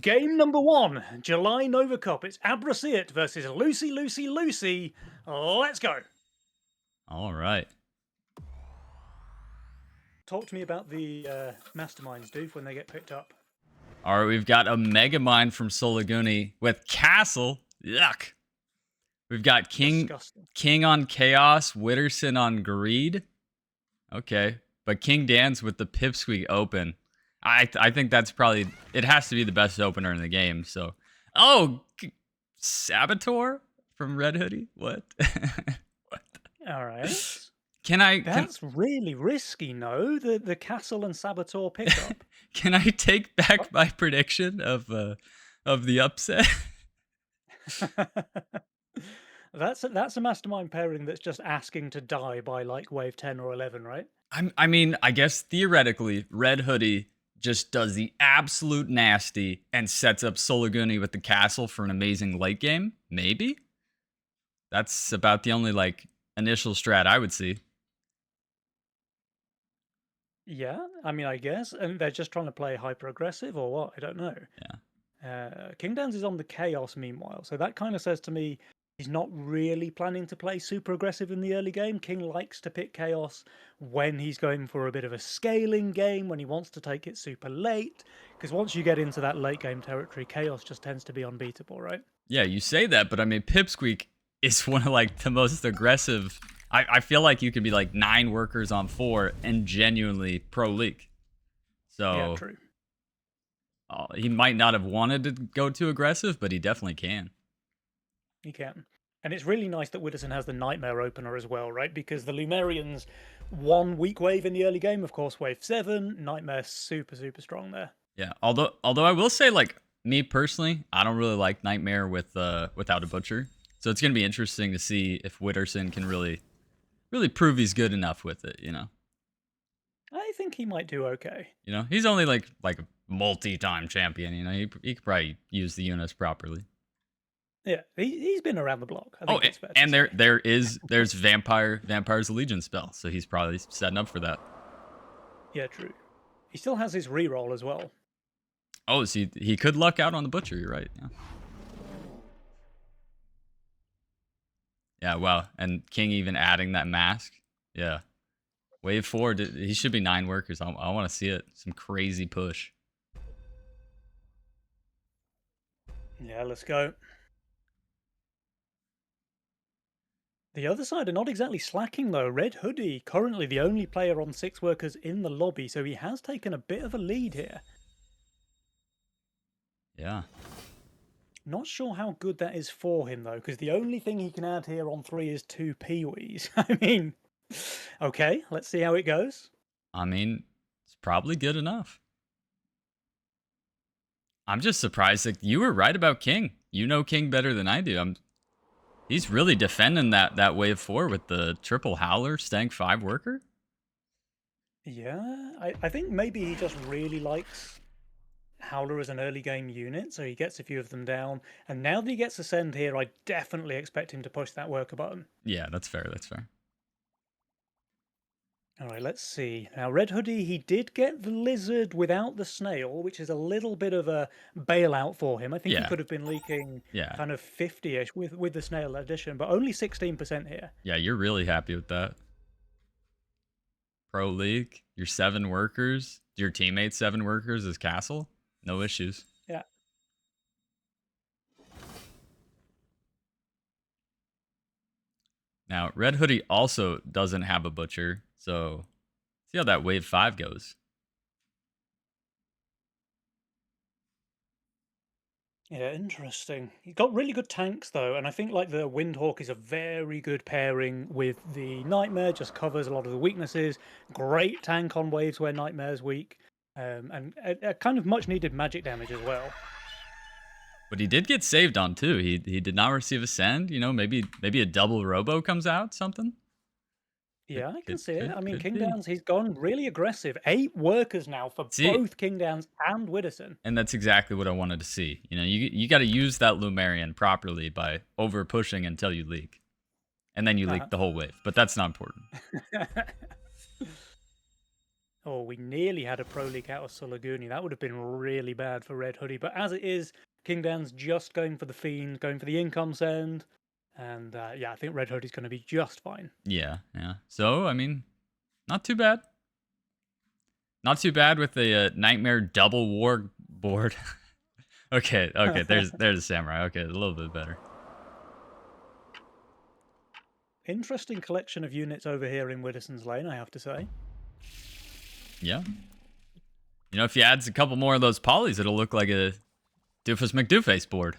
Game number one, July Nova Cup. It's Abrasiet versus Lucy, Lucy, Lucy. Let's go. All right. Talk to me about the masterminds, Doof, when they get picked up. All right, we've got a Mega Mind from sulugini with Castle. Yuck. We've got Disgusting. King on Chaos, Widderson on Greed. Okay. But Kingdanzz with the Pipsqueak open. I think that's probably, it has to be the best opener in the game. So, Saboteur from Red Hoodie? What? What? All right. That's really risky, no? The Castle and Saboteur pickup. Can I take back my prediction of the upset? That's a mastermind pairing that's just asking to die by like wave 10 or 11, right? I mean, I guess theoretically, Red Hoodie just does the absolute nasty and sets up sulugini with the castle for an amazing late game. Maybe. That's about the only like initial strat I would see. Yeah, I mean, I guess. And they're just trying to play hyper aggressive or what? I don't know. Yeah. Kingdanzz is on the chaos meanwhile, so that kind of says to me he's not really planning to play super aggressive in the early game. King likes to pick chaos when he's going for a bit of a scaling game, when he wants to take it super late, because once you get into that late game territory, chaos just tends to be unbeatable, right? Yeah, you say that, but I mean, Pipsqueak is one of like the most aggressive. I feel like you could be like 9 workers on 4 and genuinely pro league. So yeah, true. He might not have wanted to go too aggressive, but he definitely can. He can. And it's really nice that Widderson has the Nightmare opener as well, right? Because the Lumerians won weak wave in the early game, of course, wave 7. Nightmare super, super strong there. Yeah, although I will say, like, me personally, I don't really like Nightmare with without a Butcher. So it's going to be interesting to see if Widderson can really prove he's good enough with it, you know? I think he might do okay. You know, he's only like a multi-time champion, you know? He could probably use the units properly. Yeah, he's been around the block. I think it's fair and to say. there's Vampire's Allegiance spell, so he's probably setting up for that. Yeah, true. He still has his reroll as well. Oh, so he could luck out on the Butcher, you're right. Yeah. Yeah, wow. And King even adding that mask. Yeah. Wave 4, he should be 9 workers. I want to see it. Some crazy push. Yeah, let's go. The other side are not exactly slacking though. Red Hoodie, currently the only player on 6 workers in the lobby, so he has taken a bit of a lead here. Yeah. Not sure how good that is for him though, because the only thing he can add here on 3 is 2 peewees. I mean, okay, let's see how it goes. I mean, it's probably good enough. I'm just surprised that you were right about King. You know King better than I do. He's really defending that wave 4 with the triple howler stank 5 worker. Yeah, I think maybe he just really likes Howler as an early game unit, so he gets a few of them down. And now that he gets Ascend here, I definitely expect him to push that worker button. Yeah, that's fair. That's fair. All right, let's see. Now, Red Hoodie, he did get the lizard without the snail, which is a little bit of a bailout for him. I think he could have been leaking kind of 50-ish with the snail addition, but only 16% here. Yeah, you're really happy with that. Pro League, your 7 workers, your teammates 7 workers is Castle. No issues. Yeah. Now, Red Hoodie also doesn't have a Butcher, so see how that wave 5 goes. Yeah, interesting. He got really good tanks though, and I think like the Windhawk is a very good pairing with the Nightmare, just covers a lot of the weaknesses. Great tank on waves where Nightmare's weak, and a kind of much needed magic damage as well. But he did get saved on too. He did not receive Ascend. You know, maybe a double Robo comes out, something. Yeah, I can see it. I mean, Kingdanzz, he's gone really aggressive. 8 workers now for both Kingdanzz and Widderson. And that's exactly what I wanted to see. You know, you got to use that Lumerian properly by over pushing until you leak. And then you leak the whole wave. But that's not important. Oh, we nearly had a pro leak out of Sulugini. That would have been really bad for Red Hoodie. But as it is, Kingdanzz just going for the Fiend, going for the income send. And yeah, I think Red Hoodie's going to be just fine. Yeah, yeah. So, I mean, not too bad. Not too bad with the Nightmare double war board. Okay, there's a Samurai. Okay, a little bit better. Interesting collection of units over here in Widderson's Lane, I have to say. Yeah. You know, if you add a couple more of those polys, it'll look like a Doofus Mcdooface board.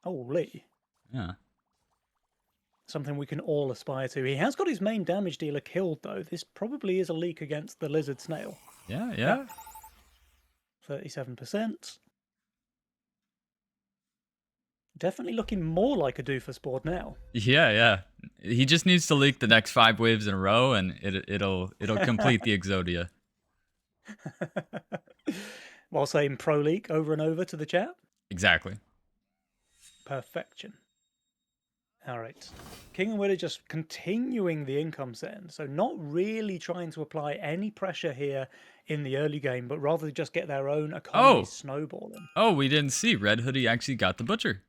Holy. Yeah. Something we can all aspire to. He has got his main damage dealer killed, though. This probably is a leak against the Lizard Snail. Yeah, yeah. 37%. Definitely looking more like a Doofus board now. Yeah, yeah. He just needs to leak the next 5 waves in a row, and it'll complete the Exodia. While saying pro leak over and over to the chat. Exactly. Perfection. All right. King and Widder just continuing the income send. So not really trying to apply any pressure here in the early game, but rather just get their own economy snowballing. Oh, we didn't see. Red Hoodie actually got the Butcher.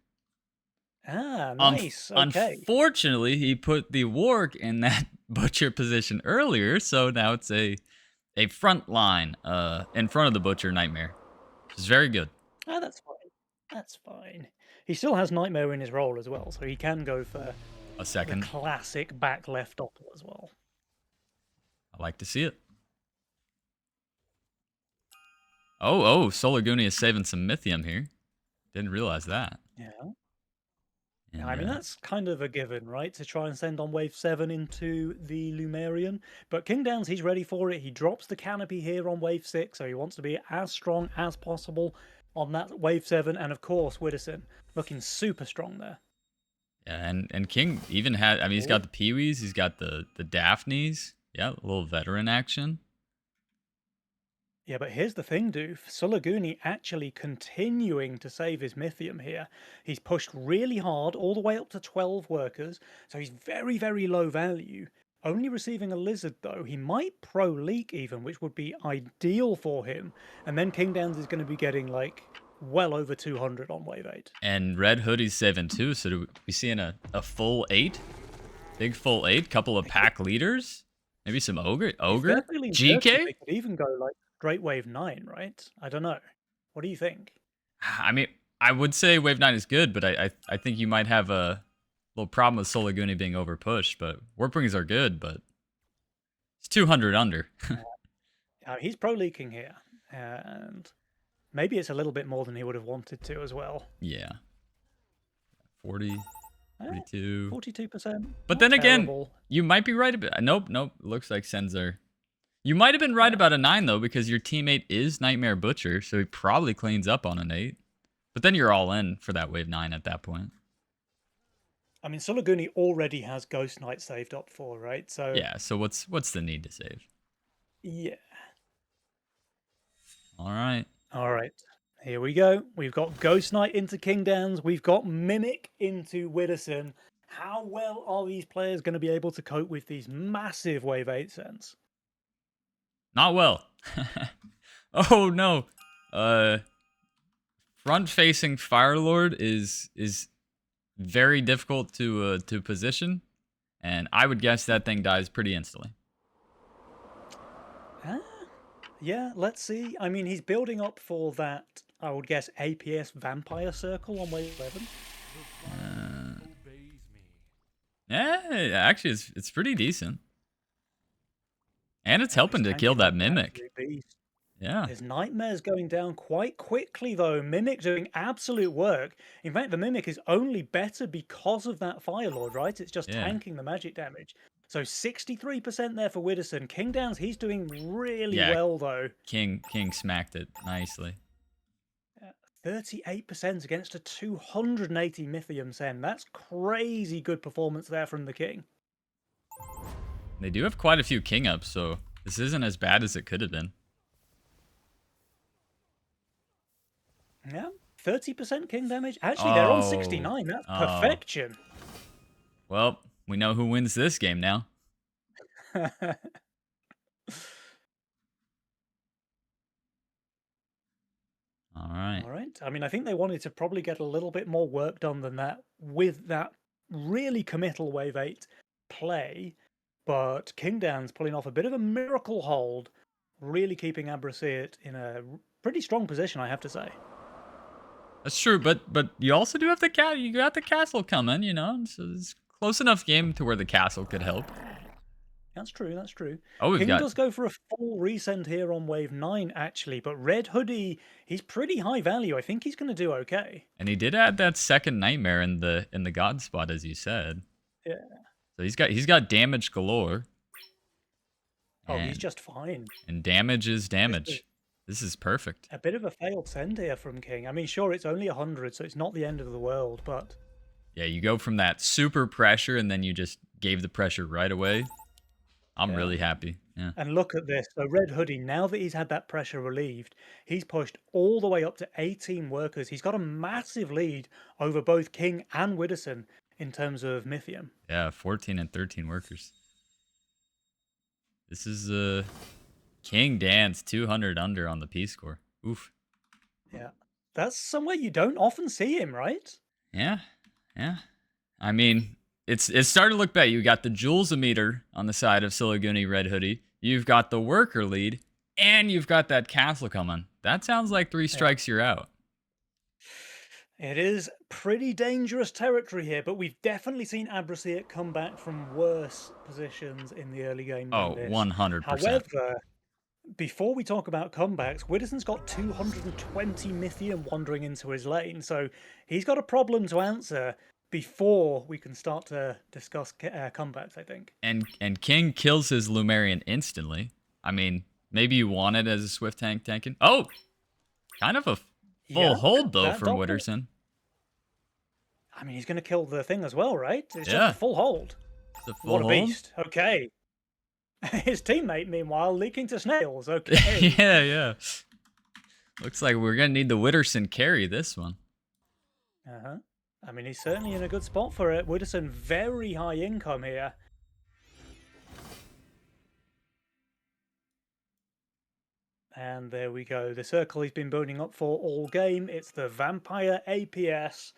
Ah, nice. Okay. Unfortunately, he put the Warg in that Butcher position earlier, so now it's a front line in front of the Butcher Nightmare. Which is very good. Ah, that's fine. That's fine. He still has Nightmare in his role as well, so he can go for a second the classic back left doppel as well. I like to see it. Oh, Sulugini is saving some Mythium here. Didn't realize that. Yeah. And, I mean, that's kind of a given, right? To try and send on wave 7 into the Lumerian. But Kingdanzz, he's ready for it. He drops the canopy here on wave 6, so he wants to be as strong as possible on that wave 7. And of course, Widderson looking super strong there. Yeah, and King even had, I mean, he's got the Peewees, he's got the Daphnes. Yeah, a little veteran action. Yeah, but here's the thing, Doof. Sulugini actually continuing to save his Mythium here. He's pushed really hard, all the way up to 12 workers, so he's very, very low value. Only receiving a Lizard, though. He might pro leak even, which would be ideal for him. And then Kingdanzz is going to be getting, like, well over 200 on wave 8. And Red Hoodie's saving too, so do we seeing a full 8? Big full 8? Couple of pack leaders? Maybe some Ogre? GK? They could even go, like, straight wave 9, right? I don't know. What do you think? I mean, I would say wave 9 is good, but I think you might have a little problem with Sulugini being over pushed. But Warp Wings are good, but it's 200 under. He's pro leaking here, and maybe it's a little bit more than he would have wanted to as well. Yeah. 40, 42. 42%. But then again, you might be right about. Nope. Looks like Sensor. You might have been right about a 9, though, because your teammate is Nightmare Butcher, so he probably cleans up on an 8. But then you're all in for that wave 9 at that point. I mean, Sulugini already has Ghost Knight saved up for, right? So yeah, so what's the need to save? Yeah. All right. Here we go. We've got Ghost Knight into Kingdanzz. We've got Mimic into Widderson. How well are these players going to be able to cope with these massive wave 8 sends? Not well. Oh no. Front-facing Firelord is very difficult to position, and I would guess that thing dies pretty instantly. Yeah, let's see. I mean, he's building up for that, I would guess, APS Vampire Circle on wave 11. Yeah, actually, it's pretty decent. And it's helping to kill that Mimic. Yeah. His Nightmare's going down quite quickly, though. Mimic doing absolute work. In fact, the Mimic is only better because of that Firelord, right? It's just tanking the magic damage. So 63% there for Widderson. Kingdanzz, he's doing really well, though. King smacked it nicely. 38% against a 280 Mythium send. That's crazy good performance there from the King. They do have quite a few King ups, so this isn't as bad as it could have been. Yeah, 30% King damage. Actually, they're on 69. That's perfection. Well, we know who wins this game now. All right. All right. I mean, I think they wanted to probably get a little bit more work done than that with that really committal wave 8 play, but Kingdanzz pulling off a bit of a miracle hold, really keeping Abracete in a pretty strong position, I have to say. That's true, but you also do have the you got the castle coming, you know. So it's close enough game to where the castle could help. That's true, that's true. Oh, we've King got does go for a full resend here on wave 9, actually, but Red Hoodie, he's pretty high value. I think he's going to do okay. and he did add that second nightmare in the god spot, as you said. Yeah. So he's got damage galore. Oh, he's just fine. And damage is damage. This is perfect. A bit of a failed send here from King. I mean, sure, it's only 100, so it's not the end of the world, but... Yeah, you go from that super pressure, and then you just gave the pressure right away. I'm really happy. Yeah. And look at this. So Red Hoodie, now that he's had that pressure relieved, he's pushed all the way up to 18 workers. He's got a massive lead over both King and Widderson in terms of Mythium. Yeah, 14 and 13 workers. This is Kingdanzz 200 under on the P score. Oof. Yeah. That's somewhere you don't often see him, right? Yeah. Yeah. I mean, it's starting to look bad. You got the Joules meter on the side of sulugini Red Hoodie. You've got the worker lead, and you've got that castle coming. That sounds like 3 strikes, you're out. It is pretty dangerous territory here, but we've definitely seen Abracete come back from worse positions in the early game than this. 100%. However, before we talk about comebacks, Widderson's got 220 Mythium wandering into his lane, so he's got a problem to answer before we can start to discuss comebacks, I think. And King kills his Lumerian instantly. I mean, maybe you want it as a Swift tank tanking. Oh! Kind of a full hold, though, from Widderson. I mean, he's going to kill the thing as well, right? It's just a full hold. It's a full what a hold? beast. Okay. His teammate, meanwhile, leaking to snails. Okay. yeah. Looks like we're going to need the Widderson carry this one. Uh-huh. I mean, he's certainly in a good spot for it. Widderson, very high income here. And there we go. The circle he's been building up for all game. It's the Vampire APS.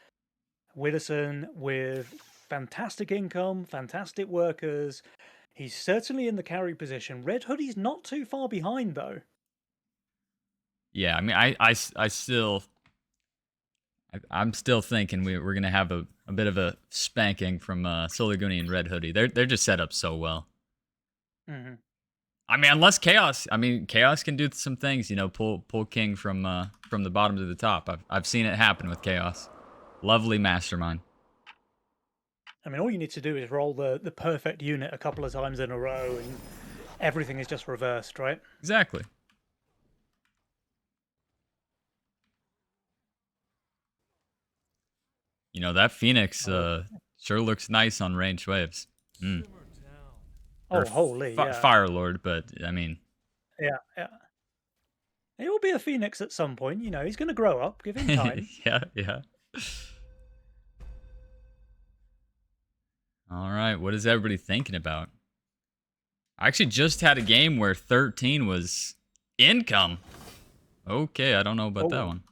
Widderson with fantastic income, fantastic workers. He's certainly in the carry position. Red Hoodie's not too far behind, though. Yeah, I mean, I'm still thinking we're gonna have a bit of a spanking from sulugini and Red Hoodie. They're just set up so well. Mm-hmm. I mean, unless Chaos. I mean, Chaos can do some things. You know, pull King from the bottom to the top. I've seen it happen with Chaos. Lovely mastermind. I mean, all you need to do is roll the perfect unit a couple of times in a row, and everything is just reversed, right? Exactly. You know, that Phoenix sure looks nice on ranged waves. Mm. Oh, holy, yeah. Fire Lord, but, I mean... Yeah. He will be a Phoenix at some point, you know. He's going to grow up. Give him time. yeah. All right, what is everybody thinking about? I actually just had a game where 13 was income. Okay, I don't know about that one.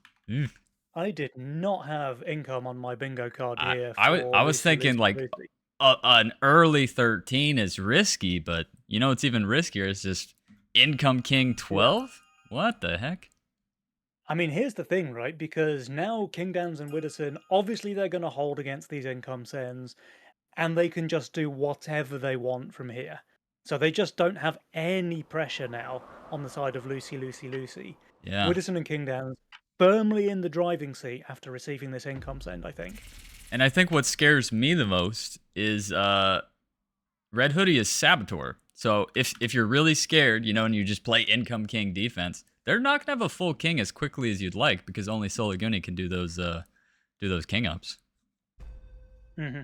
I did not have income on my bingo card here. I was thinking like an early 13 is risky, but you know it's even riskier. It's just income king 12. What the heck? I mean, here's the thing, right? Because now Kingdanzz and Widderson, obviously they're going to hold against these income sends, and they can just do whatever they want from here. So they just don't have any pressure now on the side of Lucy. Yeah. Widderson and Kingdanzz firmly in the driving seat after receiving this income send, I think. And I think what scares me the most is Red Hoodie is Saboteur. So if you're really scared, you know, and you just play income king defense, they're not gonna have a full king as quickly as you'd like because only sulugini can do those king ups. Mm-hmm.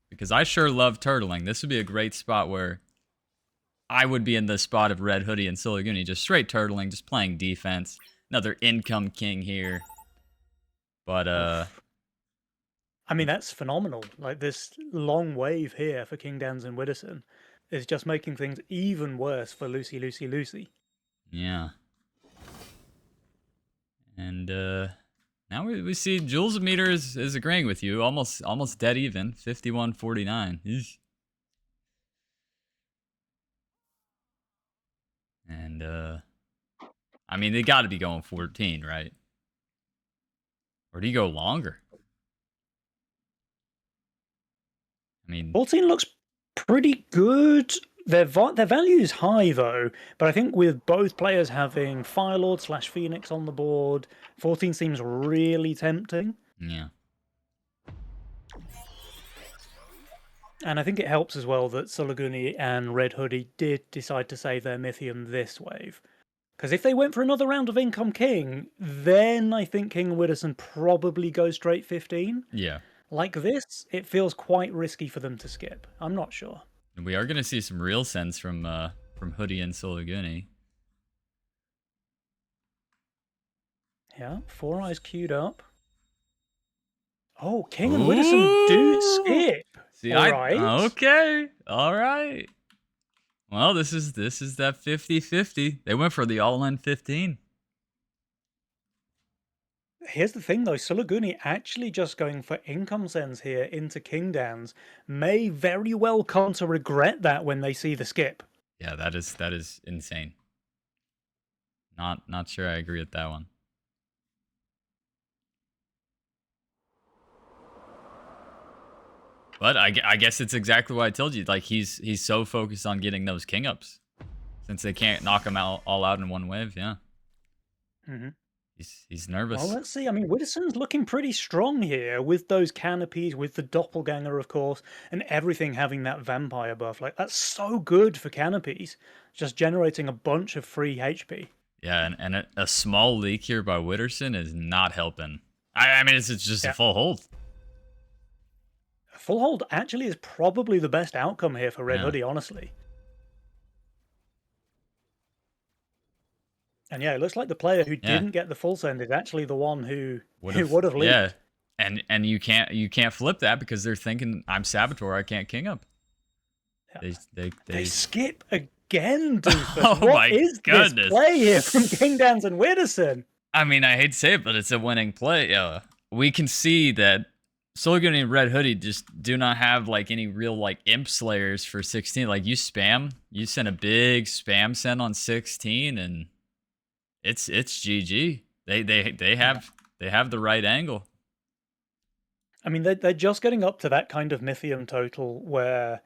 Because I sure love turtling. This would be a great spot where I would be in the spot of Red Hoodie and sulugini, just straight turtling, just playing defense. Another income king here. But, I mean, that's phenomenal. Like, this long wave here for Kingdanzz and Widderson. is just making things even worse for Lucy, Lucy, Lucy. Yeah. And now we see Jules Meter is agreeing with you. Almost dead even. 51-49. Eesh. And I mean, they got to be going 14, right? Or do you go longer? I mean, 14 looks pretty good. Their value is high, though, but I think with both players having Firelord / Phoenix on the board, 14 seems really tempting. yeah. And I think it helps as well that Sulugini and redhoodie did decide to save their Mythium this wave. Because if they went for another round of Income King, then I think King and Widderson probably go straight 15. Yeah. Like this, it feels quite risky for them to skip. I'm not sure. And we are going to see some real sense from Hoodie and Sulugini. Yeah, 4 eyes queued up. Oh, King and Widderson do skip. See, all right. Okay. All right. Well, this is that 50-50. They went for the all-in 15. Here's the thing, though. Sulugini actually just going for income sends here into Kingdanzz may very well come to regret that when they see the skip. Yeah, that is insane. Not sure I agree with that one. But I guess it's exactly what I told you. Like he's so focused on getting those king ups, since they can't knock him out all out in one wave. Yeah. Mm-hmm. He's nervous. Well, let's see. I mean, Widderson's looking pretty strong here with those canopies, with the doppelganger, of course, and everything having that vampire buff. Like, that's so good for canopies, just generating a bunch of free HP. Yeah, and a small leak here by Widderson is not helping. I mean, it's just a full hold. Full hold actually is probably the best outcome here for redhoodie, honestly. And yeah, it looks like the player who didn't get the full send is actually the one who would have leaked. Yeah, and you can't flip that because they're thinking I'm Saboteur, I can't king up. Yeah. They skip again, Doofus. Oh what is this play here from Kingdanzz and Widderson? I mean, I hate to say it, but it's a winning play. We can see that Sulugini and redhoodie just do not have like any real like imp slayers for 16. Like you send a big spam send on 16 and it's GG. They have the right angle. I mean, they're just getting up to that kind of Mythium total where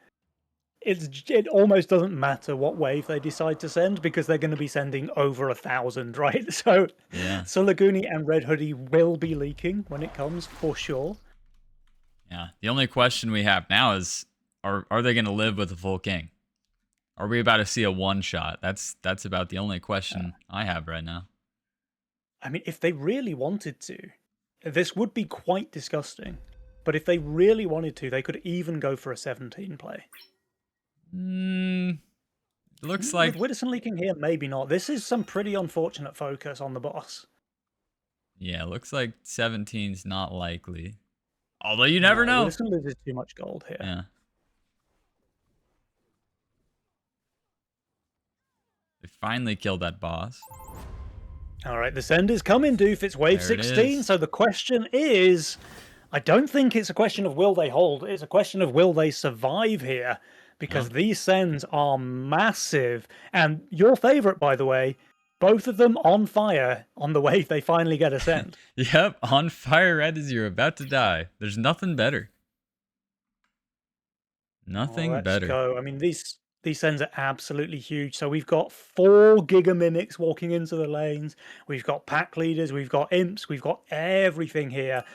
it almost doesn't matter what wave they decide to send because they're going to be sending over 1,000, right? So yeah, Sulugini and redhoodie will be leaking when it comes for sure. Yeah. The only question we have now is, are they going to live with a full king? Are we about to see a one shot? That's about the only question I have right now. I mean, if they really wanted to, this would be quite disgusting. But if they really wanted to, they could even go for a 17 play. Looks like with Widderson leaking here, maybe not. This is some pretty unfortunate focus on the boss. Yeah, looks like 17's not likely. Although you never know. Widderson loses too much gold here. Yeah. They finally killed that boss. All right, the send is coming, Doof. It's wave 16. So the question is, I don't think it's a question of will they hold. It's a question of will they survive here, because these sends are massive. And your favorite, by the way, both of them on fire on the wave they finally get a send. Yep, on fire right as you're about to die. There's nothing better. Nothing let's better. Go. I mean, these sends are absolutely huge. So we've got 4 Giga Mimics walking into the lanes. We've got pack leaders. We've got imps. We've got everything here.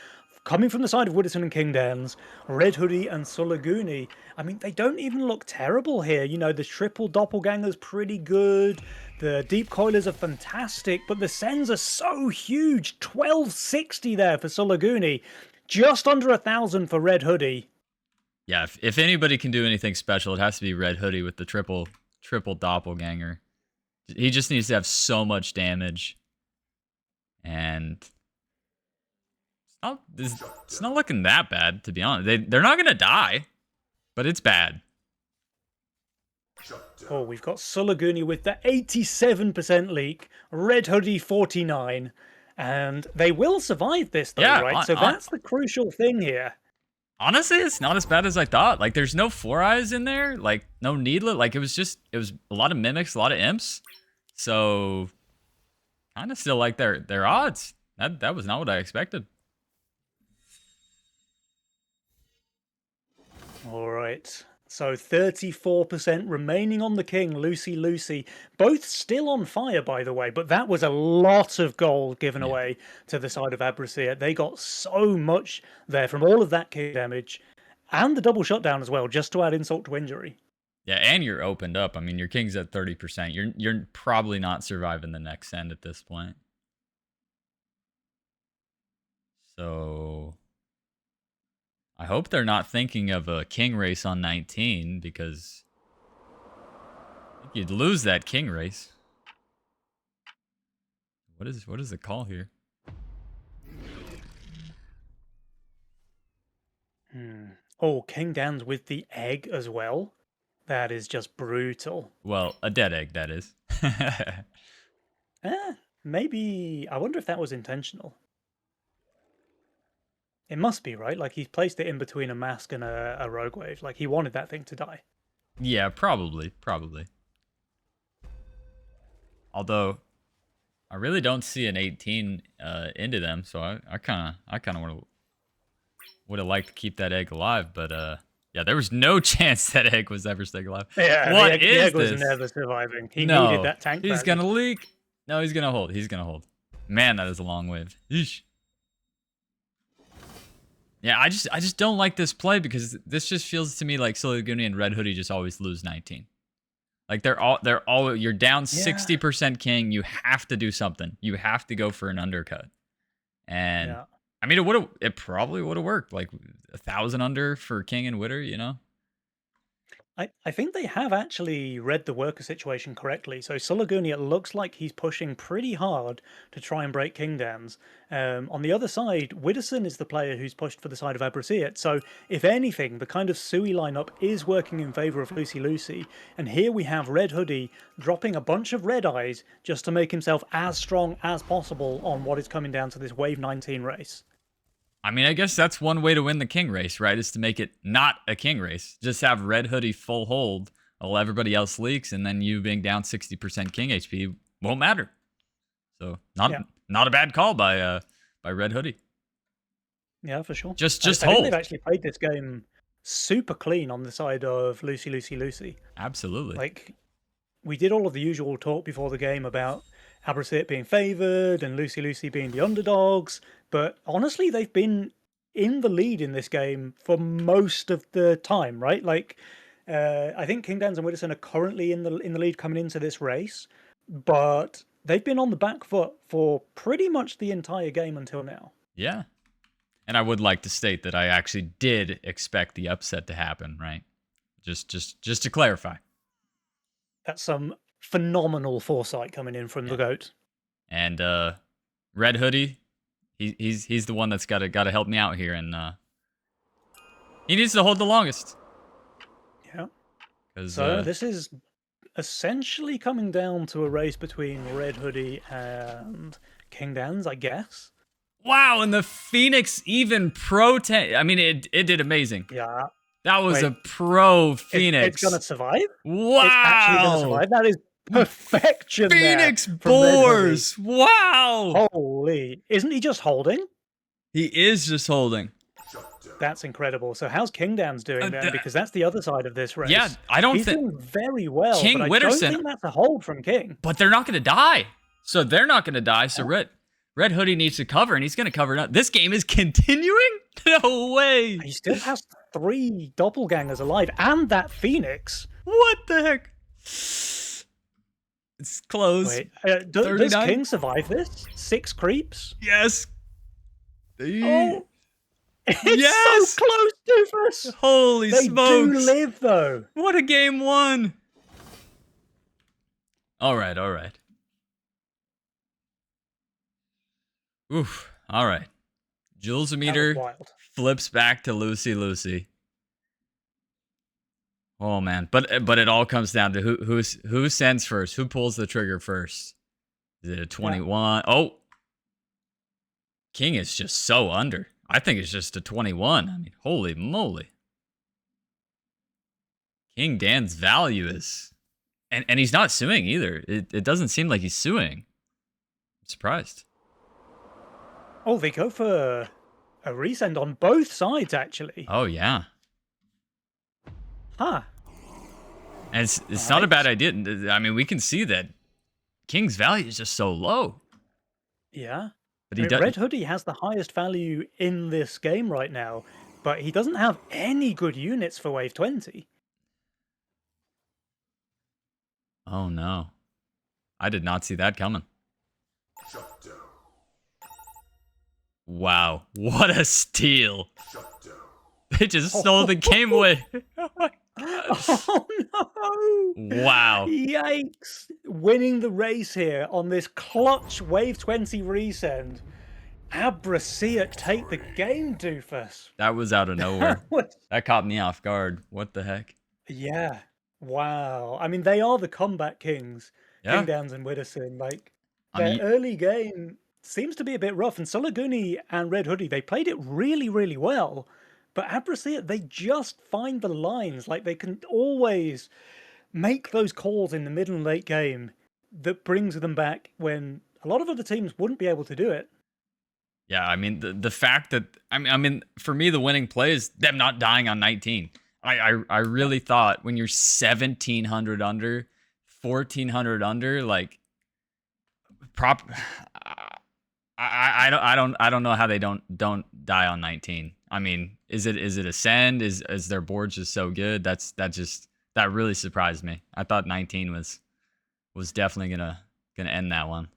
Coming from the side of Widderson and Kingdanzz, redhoodie and Sulugini. I mean, they don't even look terrible here. You know, the triple doppelganger's pretty good. The deep coilers are fantastic, but the sends are so huge. 1260 there for Sulugini. Just under 1,000 for redhoodie. Yeah, if anybody can do anything special, it has to be redhoodie with the triple doppelganger. He just needs to have so much damage. And it's not looking that bad, to be honest. They're not going to die, but it's bad. Oh, we've got Sulugini with the 87% leak, Red Hoodie 49, and they will survive this though, Yeah, right? So that's the crucial thing here. honestly, it's not as bad as I thought. Like, there's no Four Eyes in there, like no Needlet. Like, it was a lot of mimics, a lot of imps. So, kind of still like their odds. That was not what I expected. All right. So 34% remaining on the king, Lucy Lucy. Both still on fire, by the way, but that was a lot of gold given away to the side of Abrasia. They got so much there from all of that king damage and the double shutdown as well, just to add insult to injury. Yeah, and you're opened up. I mean, your king's at 30%. You're probably not surviving the next end at this point. So I hope they're not thinking of a king race on 19 because I think you'd lose that king race. What is the call here? Oh, Kingdanzz with the egg as well. That is just brutal. Well, a dead egg, that is. Maybe. I wonder if that was intentional. It must be, right? Like, he's placed it in between a mask and a rogue wave. Like, he wanted that thing to die. Yeah, probably. Although, I really don't see an 18 into them, so I kind of would have liked to keep that egg alive, but yeah, there was no chance that egg was ever staying alive. Yeah, What the is egg was this? never surviving. He needed that tank. He's gonna leak. No, he's gonna hold. He's gonna hold. Man, that is a long wave. Yeesh. Yeah, I just don't like this play because this just feels to me like sulugini and Red Hoodie just always lose 19. Like they're all you're down 60% king. You have to do something. You have to go for an undercut. And I mean, it probably would have worked. Like 1,000 under for king and Witter, you know. I think they have actually read the worker situation correctly. So sulugini, it looks like he's pushing pretty hard to try and break Kingdanzz. On the other side, widderson is the player who's pushed for the side of Abrasia. So if anything, the kind of Sui lineup is working in favor of Lucy Lucy. And here we have Red Hoodie dropping a bunch of red eyes just to make himself as strong as possible on what is coming down to this Wave 19 race. I mean, I guess that's one way to win the king race, right? Is to make it not a king race. Just have Red Hoodie full hold while everybody else leaks, and then you being down 60% king HP won't matter. So not a bad call by Red Hoodie. Yeah, for sure. Just I hold. think they've actually played this game super clean on the side of Lucy Lucy Lucy. Absolutely. Like, we did all of the usual talk before the game about Abrasia being favoured and Lucy Lucy being the underdogs, but honestly, they've been in the lead in this game for most of the time, right? Like, I think Kingdanzz and widderson are currently in the lead coming into this race, but they've been on the back foot for pretty much the entire game until now. Yeah, and I would like to state that I actually did expect the upset to happen, right? Just to clarify. That's some phenomenal foresight coming in from the GOAT. And Red Hoodie, he's the one that's got to help me out here, and he needs to hold the longest. Yeah. So this is essentially coming down to a race between Red Hoodie and Kingdanzz, I guess. Wow, and the Phoenix even I mean, it did amazing. Yeah. That was a pro Phoenix. It's gonna survive? Wow. It's actually gonna survive. That is perfection. Phoenix Boars. Wow. Holy. Isn't he just holding? He is just holding. That's incredible. So how's Kingdanzz doing then? Because that's the other side of this race. Yeah, I don't think... He's doing very well, King but widderson, I don't think that's a hold from King. But they're not going to die. So they're not going to die. So Red Hoodie needs to cover, and he's going to cover it up. This game is continuing? No way. He still has 3 doppelgangers alive, and that Phoenix. What the heck? It's close. Wait, does King survive this? 6 creeps? Yes. Oh, it's so close, Doofus. Holy smokes. They do live, though. What a game 1. All right. Oof. All right. Jules meter flips back to Lucy Lucy. Oh man, but it all comes down to who sends first, who pulls the trigger first. Is it a Yeah. 21? Oh, King is just so under. I think it's just a 21. I mean, holy moly. Kingdanzz value is, and he's not suing either. It doesn't seem like he's suing. I'm surprised. Oh, they go for a resend on both sides, actually. Oh yeah, Huh. and it's All not a right. bad idea. I mean, we can see that King's value is just so low, Yeah. but I he mean, does. Red Hoodie has the highest value in this game right now, but he doesn't have any good units for Wave 20. Oh no, I did not see that coming. Wow, what a steal! They just stole the game away. Oh no! Wow. Yikes! Winning the race here on this clutch Wave 20 resend. Abrasiat take the game, Doofus. That was out of nowhere. That caught me off guard. What the heck? Yeah. Wow. I mean, they are the comeback kings, Yeah. Kingdanzz and Widderson. Like, I their mean, early game seems to be a bit rough. And sulugini and Red Hoodie, they played it really, really well. But Abrasiat, they just find the lines. Like, they can always make those calls in the mid and late game that brings them back when a lot of other teams wouldn't be able to do it. yeah, I mean the fact that I mean for me the winning play is them not dying on 19. I really thought when you're 1700 under, 1400 under, like prop I don't know how they don't die on 19. I mean, is it a send? Is their board just so good? That really surprised me. I thought 19 was definitely gonna end that one.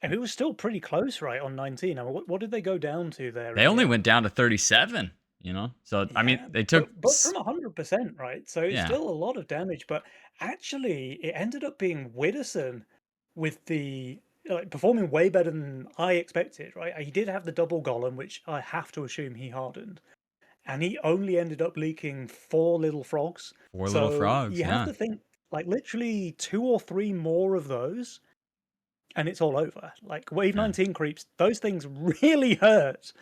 And it was still pretty close, right, on 19. I mean, what did they go down to there They in the only end? went down to 37, you know? So, I mean, Yeah, they took, but from 100%, right? So it's yeah, still a lot of damage, but actually it ended up being Widderson with the like performing way better than I expected, right? He did have the double golem, which I have to assume he hardened, and he only ended up leaking 4 little frogs. four little So frogs, you have yeah. to think like literally 2 or 3 more of those, and it's all over. Like wave Yeah. 19 creeps, those things really hurt.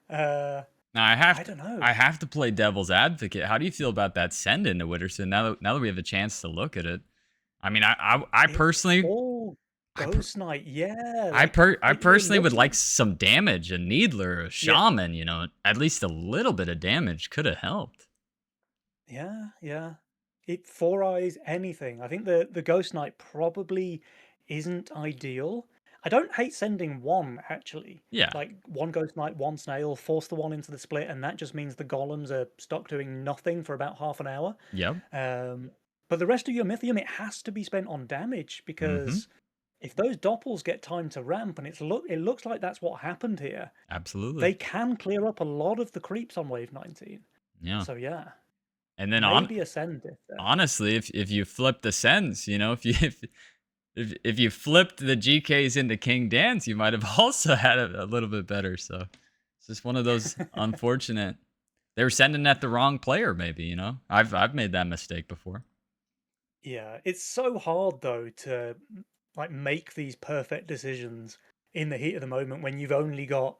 Uh, Now I don't know. I have to play devil's advocate. How do you feel about that send into Witterson now that we have a chance to look at it? I mean, I It's personally, all I per, Ghost Knight, yeah. Like I you're personally would like looking, some damage. A Needler, a yeah, Shaman, you know, at least a little bit of damage could have helped. yeah, yeah. It four eyes anything. I think the Ghost Knight probably isn't ideal. I don't hate sending one actually. Yeah. Like one Ghost Knight, one Snail, force the one into the split, and that just means the golems are stuck doing nothing for about half an hour. Yep. Um, but the rest of your Mythium, it has to be spent on damage Mm-hmm. because if those doppels get time to ramp, and it looks like that's what happened here, Absolutely. they can clear up a lot of the creeps on wave 19. Yeah. So yeah, And then maybe ascend if honestly, if you flip the sends, you know, if you flipped the GKs into Kingdanzz, you might have also had a little bit better. So it's just one of those unfortunate. They were sending at the wrong player, maybe. You know, I've made that mistake before. yeah, it's so hard though to like make these perfect decisions in the heat of the moment when you've only got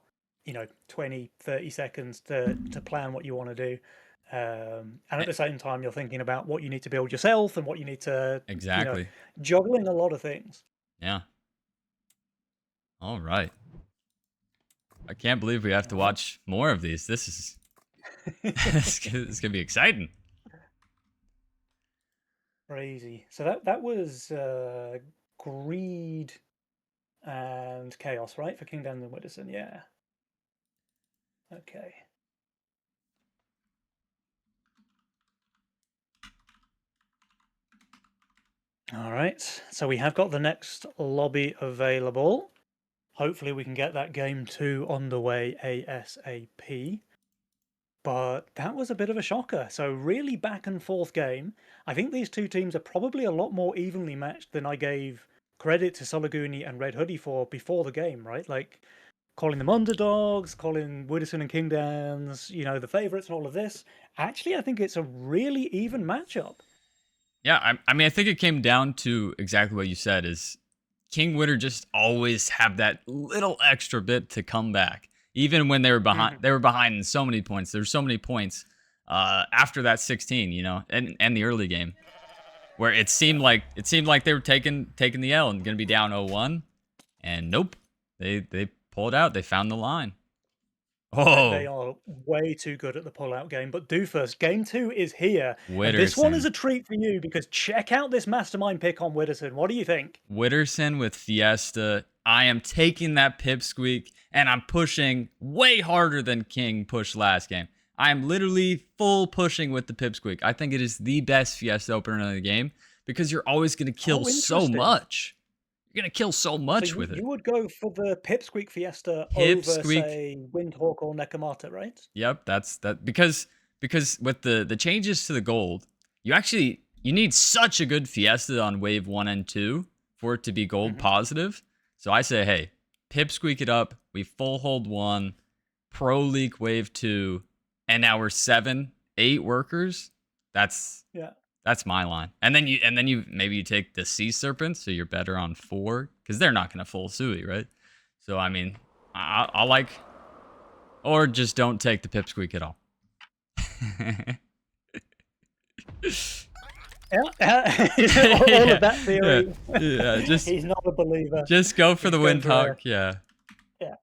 20, 30 seconds to plan what you want to do. And at Eh, the same time, you're thinking about what you need to build yourself and what you need to, you know, Exactly. juggling a lot of things. Yeah. All right. I can't believe we have to All right. watch more of these. This is it's gonna be exciting. Crazy. So that was greed and chaos, right? For Kingdom and Widderson, yeah. Okay. All right. So we have got the next lobby available. Hopefully we can get that game 2 underway ASAP. But that was a bit of a shocker. So really back and forth game. I think these two teams are probably a lot more evenly matched than I gave credit to Sulugini and Red Hoodie for before the game, right? Like calling them underdogs, calling Widderson and Kingdanzz, the favourites and all of this. Actually, I think it's a really even matchup. Yeah, I mean, I think it came down to exactly what you said is King Witter just always have that little extra bit to come back. Even when they were behind, Mm-hmm. they were behind in so many points. There's so many points after that 16, and the early game where it seemed like they were taking the L and going to be down 0-1, and nope, they pulled out. They found the line. They Oh, are way too good at the pull-out game. But Doofus, game 2 is here. And this one is Widderson. a treat for you because check out this mastermind pick on Widderson. What do you think? Widderson with Fiesta. I am taking that pipsqueak and I'm pushing way harder than King pushed last game. I am literally full pushing with the pipsqueak. I think it is the best Fiesta opener in the game because you're always going to kill Oh, so interesting. much. You're going to kill so So much you, with it. you would go for the Pipsqueak Fiesta over, Pipsqueak. say, Windhawk or Nekomata, right? Yep, that's that because with the changes to the gold, you need such a good Fiesta on wave 1 and 2 for it to be gold Mm-hmm. positive. So I say, hey, pipsqueak it up. We full hold 1, pro leak wave 2, and now we're 7, 8 workers. That's Yeah. that's my line. And then you maybe you take the sea serpent, so you're better on 4 because they're not gonna full sui, right? So I mean, I like, or just don't take the pipsqueak at all. Yeah. All of yeah, that yeah, theory. yeah. He's not a believer. Just go for He's the going for windhawk. Yeah. yeah.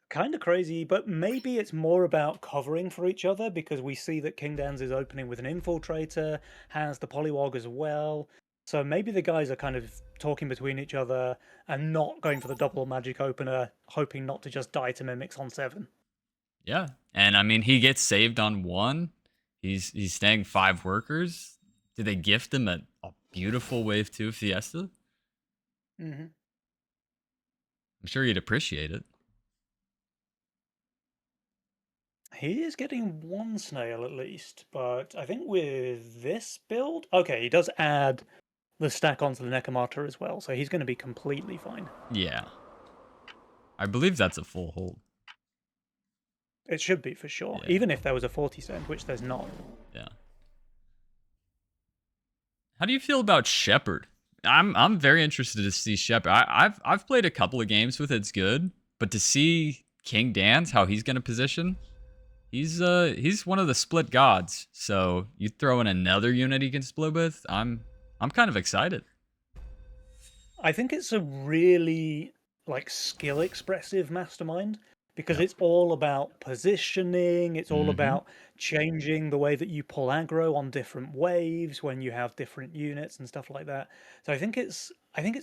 Kind of crazy, but maybe it's more about covering for each other because we see that Kingdanzz is opening with an infiltrator, has the polywog as well. So maybe the guys are kind of talking between each other and not going for the double magic opener, hoping not to just die to mimics on 7. Yeah, and I mean he gets saved on 1. He's staying 5 workers. Did they gift him a beautiful wave 2 Fiesta? Hmm. I'm sure he'd appreciate it. He is getting 1 snail at least, but I think with this build, okay, he does add the stack onto the Nekomata as well, so he's going to be completely fine. Yeah, I believe that's a full hold. It should be for sure, Yeah, even if there was a 40 cent, which there's not. yeah. How do you feel about Shepard? I'm very interested to see Shepard. I've played a couple of games with it's good, but to see Kingdanzz how he's gonna position, he's one of the split gods. So you throw in another unit he can split with. I'm kind of excited. I think it's a really skill expressive mastermind because Yep. it's all about positioning, it's all Mm-hmm. about changing the way that you pull aggro on different waves when you have different units and stuff like that. So I think it's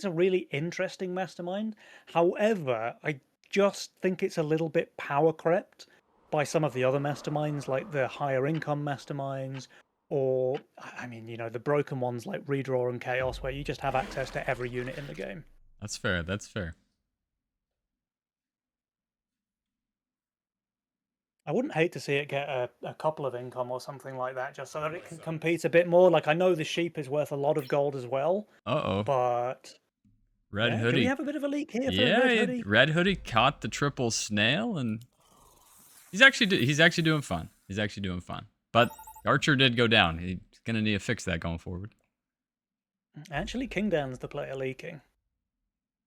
a really interesting mastermind. However, I just think it's a little bit power crept by some of the other masterminds like the higher income masterminds or I mean, the broken ones like Redraw and Chaos, where you just have access to every unit in the game. That's fair. That's fair. I wouldn't hate to see it get a couple of income or something like that, just so that it can compete a bit more. Like I know the sheep is worth a lot of gold as well, Uh-oh. but Red yeah, do we hoodie. have a bit of a leak here for a red Yeah, hoodie? red hoodie caught the triple snail, and he's actually doing fine. He's actually doing fine. But Archer did go down. He's gonna need to fix that going forward. Actually, Kingdan's the player leaking.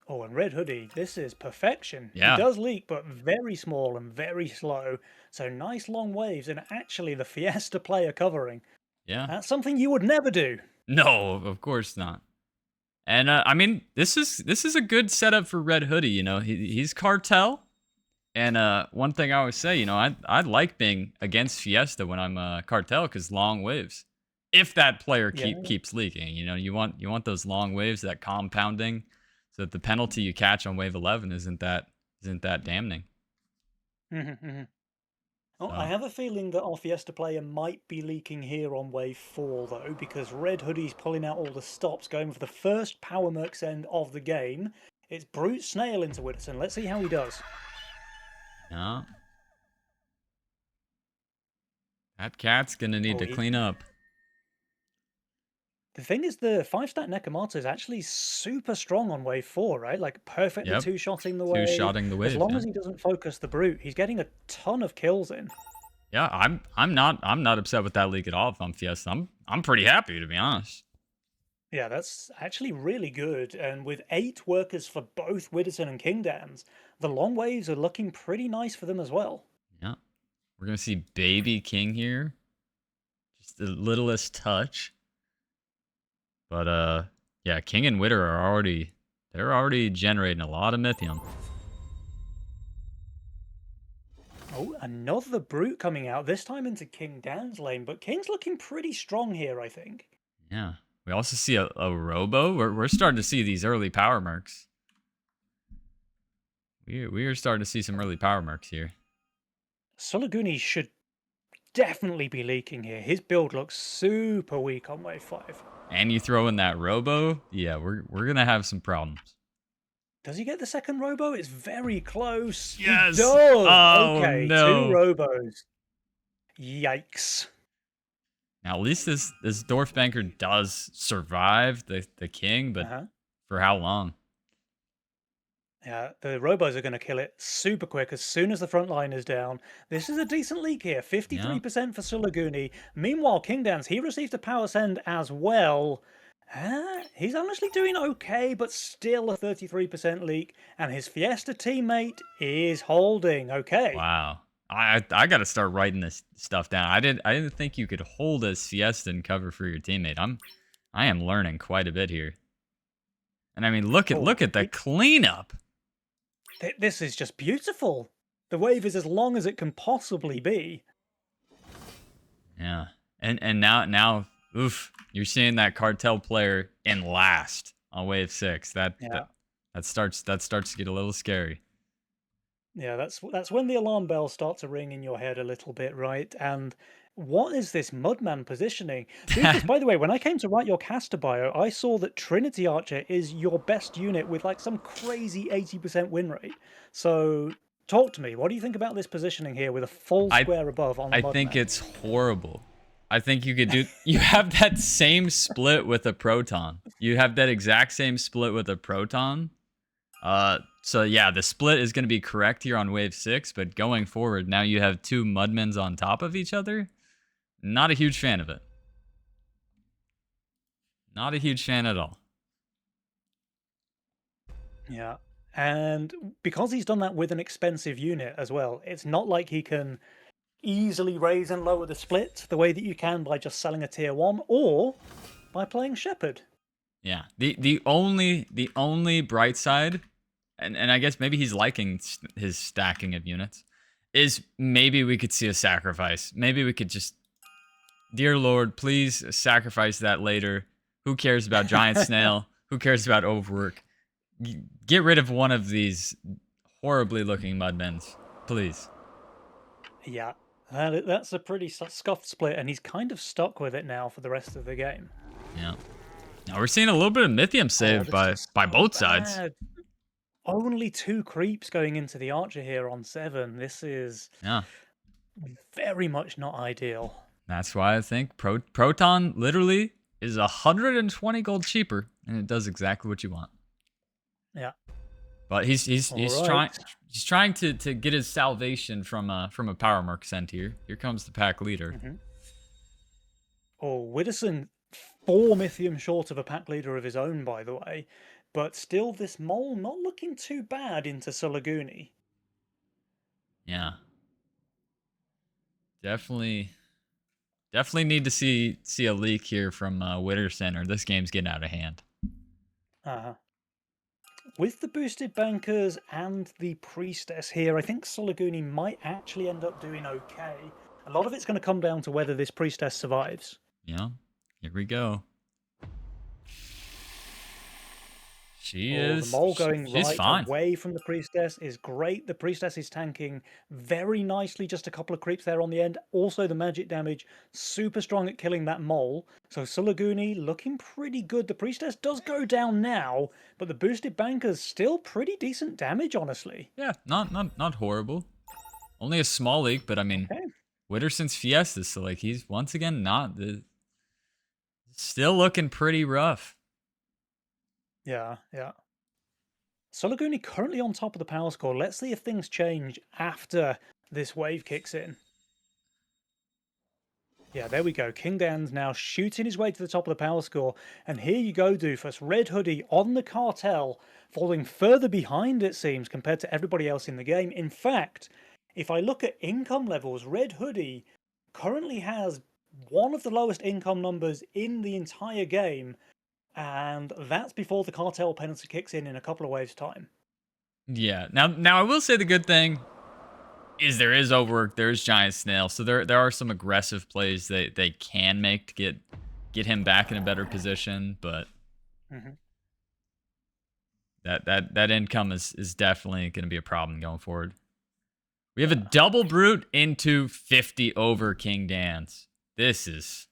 Oh, and red hoodie, this is perfection. He Yeah, does leak, but very small and very slow. So nice long waves, and actually the Fiesta player covering. yeah. That's something you would never do. No, of course not. And I mean, this is a good setup for Red Hoodie. He's cartel, and one thing I always say, I like being against Fiesta when I'm cartel because long waves. If that player Yeah. keeps leaking, you want those long waves, that compounding, so that the penalty you catch on wave 11 isn't that damning. Oh, I So have a feeling that our Fiesta player might be leaking here on wave 4, though, because Red Hoodie's pulling out all the stops, going for the first Power Mercs end of the game. It's Brute Snail into Widderson. Let's see how he does. no, that cat's gonna need Oh, to clean up. The thing is, the 5-stat Nekomata is actually super strong on wave 4, right? Like, perfectly Yep. two-shotting the wave. Two-shotting the As wave, long yeah. as he doesn't focus the brute, he's getting a ton of kills in. Yeah, I'm not upset with that leak at all if I'm Fiesta. I'm pretty happy, to be honest. Yeah, that's actually really good. And with 8 workers for both Widderson and Kingdanzz, the long waves are looking pretty nice for them as well. Yeah. We're gonna see Baby King here. Just the littlest touch. But yeah, King and Witter are already generating a lot of Mythium. Oh, another brute coming out, this time into Kingdanzz lane, but King's looking pretty strong here, I think. Yeah. We also see a Robo. We're starting to see these early power mercs. We are starting to see some early power mercs here. Sulugini should definitely be leaking here. His build looks super weak on wave 5. And you throw in that Robo, yeah, we're gonna have some problems. Does he get the second Robo? It's very close. Yes. He does. Oh Okay, 2 no. Robos. Yikes. Now at least this Dwarf Banker does survive the king, but Uh-huh. for how long? Yeah, the Robos are going to kill it super quick as soon as the front line is down. This is a decent leak here, Yeah. 53% for Suluguni. Meanwhile, Kingdanzz, he received a power send as well. He's honestly doing okay, but still a 33% leak. And his Fiesta teammate is holding. Okay. Wow. I got to start writing this stuff down. I didn't think you could hold a siesta and cover for your teammate. I am learning quite a bit here. And I mean, look at the cleanup. This is just beautiful. The wave is as long as it can possibly be. Yeah. And now oof, you're seeing that cartel player in last on wave 6. Yeah. That starts to get a little scary. Yeah, that's when the alarm bells start to ring in your head a little bit, right? And what is this Mudman positioning? Doofus, by the way, when I came to write your caster bio, I saw that Trinity Archer is your best unit with like some crazy 80% win rate. So talk to me. What do you think about this positioning here with a full square above on the I Mudman? think it's horrible. I think you could do you have that same split with a proton. You have that exact same split with a proton. So yeah, the split is going to be correct here on wave 6, but going forward, now you have 2 Mudmans on top of each other. Not a huge fan of it. Not a huge fan at all. Yeah. And because he's done that with an expensive unit as well, it's not like he can easily raise and lower the split the way that you can by just selling a tier 1 or by playing Shepherd. Yeah. The only bright side, and I guess maybe he's liking his stacking of units, is maybe we could see a sacrifice. Maybe we could just, dear Lord, please sacrifice that later. Who cares about Giant Snail? Who cares about Overwork? Get rid of one of these horribly looking Mudmans, please. Yeah, that's a pretty scuffed split, and he's kind of stuck with it now for the rest of the game. Yeah. Now we're seeing a little bit of Mythium saved by both sides. Only 2 creeps going into the Archer here on 7. This is very much not ideal. That's why I think Proton literally is 120 gold cheaper, and it does exactly what you want. Yeah. But he's right. trying to get his salvation from a power merc sent here. Here comes the pack leader. Mm-hmm. Oh, Widderson 4 Mythium short of a pack leader of his own, by the way. But still, this mole not looking too bad into Sulugini. Yeah. Definitely need to see a leak here from Widderson, or this game's getting out of hand. With the boosted bankers and the priestess here, I think Sulugini might actually end up doing okay. A lot of it's going to come down to whether this priestess survives. Yeah. Here we go. The mole going right fine. away from the priestess is great. The priestess is tanking very nicely, just a couple of creeps there on the end. Also, the magic damage, super strong at killing that mole. So Sulugini looking pretty good. The priestess does go down now, but the boosted banker's still pretty decent damage, honestly. Yeah, not horrible. Only a small leak, but I mean, Widderson's Fiesta, so like he's once again not the Still looking pretty rough. Yeah, yeah. Sulugini currently on top of the power score. Let's see if things change after this wave kicks in. Yeah, there we go. Kingdanzz now shooting his way to the top of the power score. And here you go, Doofus. Red Hoodie on the cartel, falling further behind, it seems, compared to everybody else in the game. In fact, if I look at income levels, Red Hoodie currently has one of the lowest income numbers in the entire game. And that's before the cartel penalty kicks in a couple of waves' time. Yeah. Now I will say the good thing is there is overwork, there is giant snail, so there are some aggressive plays that they can make to get him back in a better position, but Mhm. that income is definitely going to be a problem going forward. We have a double brute into 50 over Kingdanzz. This is